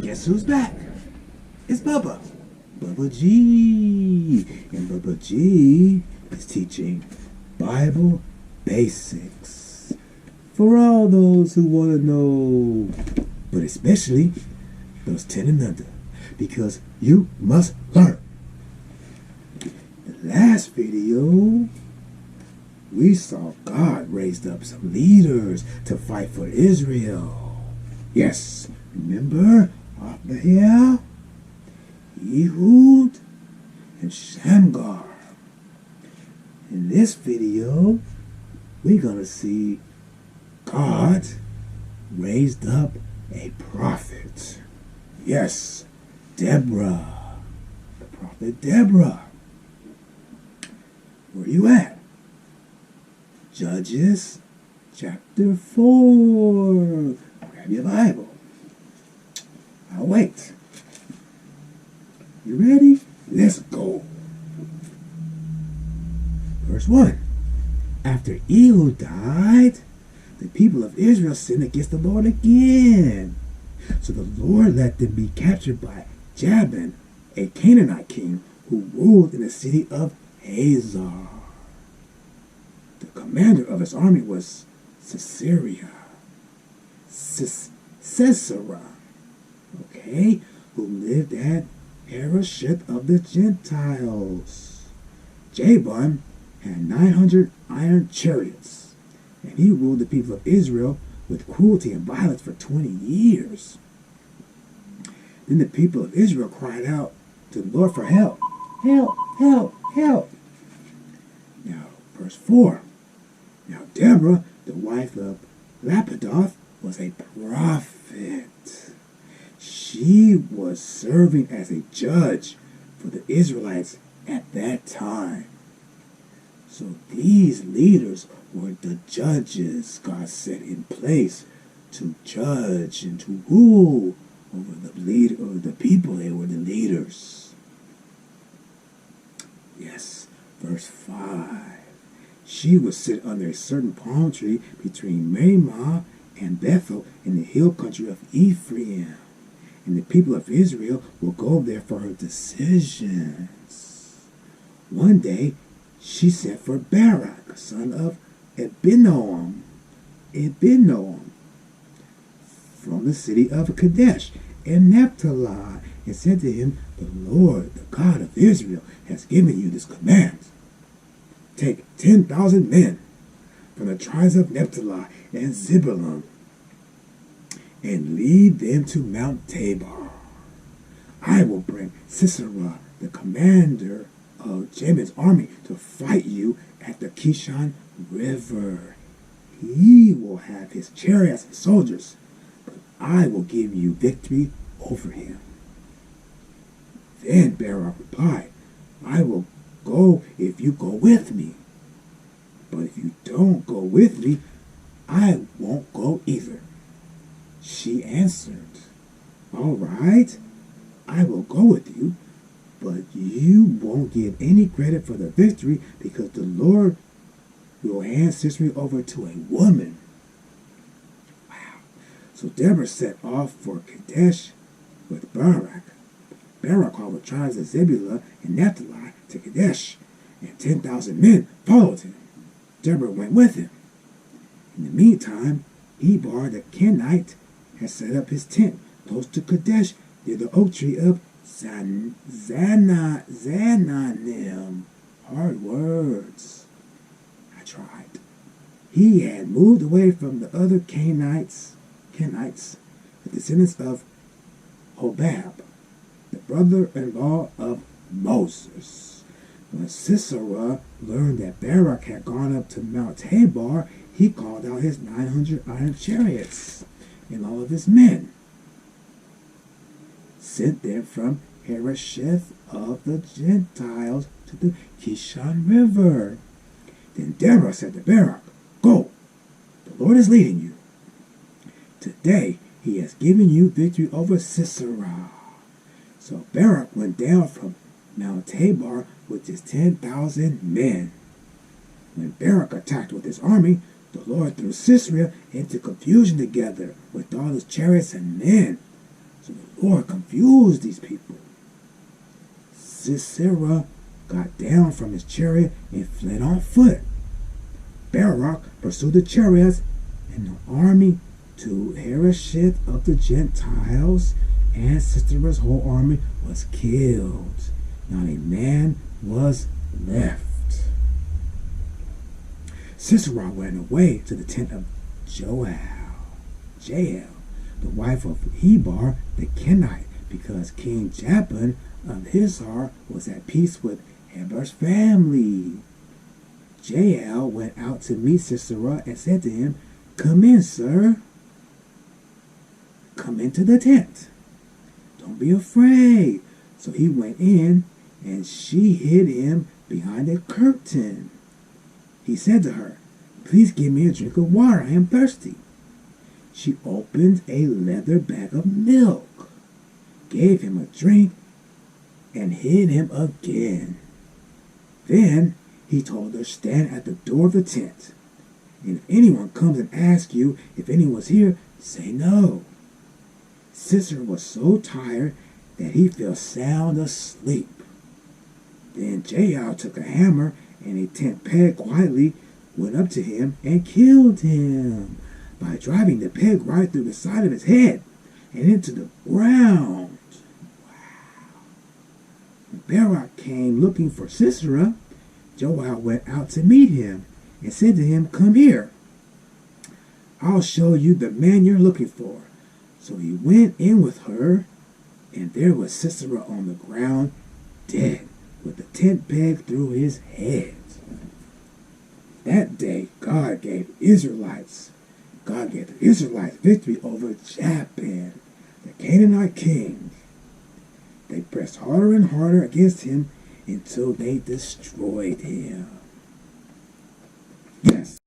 Guess who's back? It's Bubba. Bubba G. And Bubba G is teaching Bible basics for all those who want to know, but especially those 10 and under, because you must learn. The last video, we saw God raised up some leaders to fight for Israel. Yes, remember? Up here, Ehud and Shamgar. In this video, we're going to see God raised up a prophet. Yes, Deborah, the prophet Deborah. Where you at? Judges chapter 4. Grab your Bible. I'll wait. You ready? Let's go. Verse 1. After Ehud died, the people of Israel sinned against the Lord again. So the Lord let them be captured by Jabin, a Canaanite king who ruled in the city of Hazor. The commander of his army was Sisera, who lived at Harosheth of the Gentiles. Jabin had 900 iron chariots, and he ruled the people of Israel with cruelty and violence for 20 years. Then the people of Israel cried out to the Lord for help. Help, help, help. Now, verse 4. Now Deborah, the wife of Lapidoth, was a prophet. She was serving as a judge for the Israelites at that time. So these leaders were the judges God set in place to judge and to rule over the people. They were the leaders. Yes, verse 5. She would sit under a certain palm tree between Ramah and Bethel in the hill country of Ephraim. And the people of Israel will go there for her decisions. One day, she sent for Barak, son of Abinoam, from the city of Kadesh and Naphtali, and said to him, the Lord, the God of Israel, has given you this command. Take 10,000 men from the tribes of Naphtali and Zebulun, and lead them to Mount Tabor. I will bring Sisera, the commander of Jabin's army, to fight you at the Kishon River. He will have his chariots and soldiers, but I will give you victory over him. Then Barak replied, I will go if you go with me. But if you don't go with me, I won't go either. She answered, all right, I will go with you, but you won't give any credit for the victory because the Lord will hand Sisera over to a woman. Wow. So Deborah set off for Kadesh with Barak. Barak called the tribes of Zebulun and Naphtali to Kadesh, and 10,000 men followed him. Deborah went with him. In the meantime, Eber the Kenite had set up his tent close to Kadesh near the oak tree of Zananim. Hard words. I tried. He had moved away from the other Kenites, the descendants of Hobab, the brother-in-law of Moses. When Sisera learned that Barak had gone up to Mount Tabor, he called out his 900 iron chariots and all of his men, sent them from Harosheth of the Gentiles to the Kishon River. Then Deborah said to Barak, go, the Lord is leading you. Today he has given you victory over Sisera. So Barak went down from Mount Tabor with his 10,000 men. When Barak attacked with his army, the Lord threw Sisera into confusion together with all his chariots and men. So the Lord confused these people. Sisera got down from his chariot and fled on foot. Barak pursued the chariots and the army to Harosheth of the Gentiles, and Sisera's whole army was killed. Not a man was left. Sisera went away to the tent of Jael, the wife of Heber the Kenite, because King Jabin of Hazor was at peace with Heber's family. Jael went out to meet Sisera and said to him, "Come in, sir. Come into the tent. Don't be afraid." So he went in, and she hid him behind a curtain. He said to her, "Please give me a drink of water. I am thirsty." She opened a leather bag of milk, gave him a drink, and hid him again. Then he told her, "Stand at the door of the tent, and if anyone comes and asks you if anyone's here, say no." Sisera was so tired that he fell sound asleep. Then Jael took a hammer and a tent peg, quietly went up to him and killed him by driving the peg right through the side of his head and into the ground. Wow. When Barak came looking for Sisera, Joab went out to meet him and said to him, "Come here. I'll show you the man you're looking for." So he went in with her, and there was Sisera on the ground, dead, with the tent peg through his head. That day, God gave the Israelites victory over Jabin, the Canaanite king. They pressed harder and harder against him until they destroyed him.